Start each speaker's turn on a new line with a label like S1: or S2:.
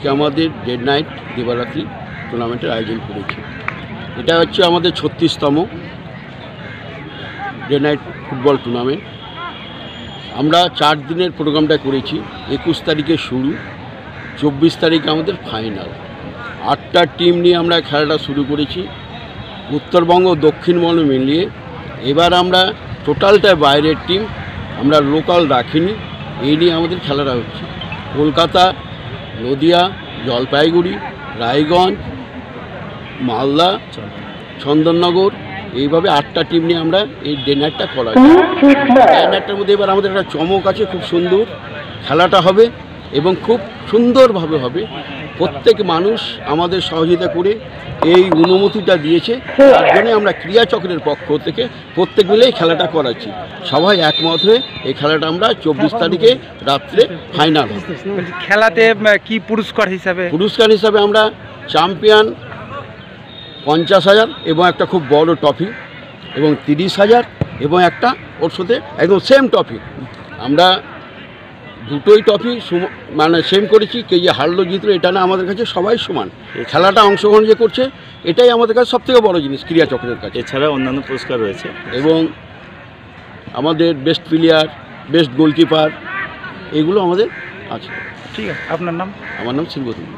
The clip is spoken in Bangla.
S1: আজকে আমাদের ডে নাইট দিবারাত্রি টুর্নামেন্টের আয়োজন করেছি। এটা হচ্ছে আমাদের 36তম ডে নাইট ফুটবল টুর্নামেন্ট। আমরা 4 দিনের প্রোগ্রামটা করেছি। 21 তারিখে শুরু, 24 তারিখে আমাদের ফাইনাল। 8টা টিম নিয়ে আমরা খেলাটা শুরু করেছি, উত্তরবঙ্গ দক্ষিণবঙ্গ মিলিয়ে। এবার আমরা টোটালটা বাইরের টিম, আমরা লোকাল রাখিনি, এই নিয়ে আমাদের খেলাটা হচ্ছে। কলকাতা, নদিয়া, জলপাইগুড়ি, রায়গঞ্জ, মালদা, চন্দননগর, এইভাবে 8টা টিম নিয়ে আমরা এই ডে নাইটটা করা যায়। ডে নাইটটার মধ্যে এবার আমাদের একটা চমক আছে, খুব সুন্দর খেলাটা হবে এবং খুব সুন্দরভাবে হবে। প্রত্যেক মানুষ আমাদের সহযোগিতা করে এই অনুমতিটা দিয়েছে, তার জন্য আমরা ক্রীড়াচক্রের পক্ষ থেকে প্রত্যেক মিলেই খেলাটা করাচ্ছি। সবাই একমত হয়ে এই খেলাটা আমরা 24 তারিখে রাত্রে ফাইনাল হবে।
S2: খেলাতে কি পুরস্কার হিসাবে
S1: আমরা চ্যাম্পিয়ন 50,000 এবং একটা খুব বড় ট্রফি এবং 30,000 এবং একটা ওর সাথে একদম সেম ট্রফি। আমরা দুটোই ট্রফি মানে সেম করেছি। কে যে হারলো জিতলো এটা না, আমাদের কাছে সবাই সমান। খেলাটা অংশগ্রহণ যে করছে এটাই আমাদের কাছে সবথেকে বড় জিনিস ক্রীড়াচক্রের কাছে।
S3: এছাড়া অন্যান্য পুরস্কার রয়েছে
S1: এবং আমাদের বেস্ট প্লেয়ার, বেস্ট গোলকিপার, এগুলো আমাদের আছে।
S2: ঠিক আছে, আপনার নাম?
S1: আমার নাম শিল্পতুল্য।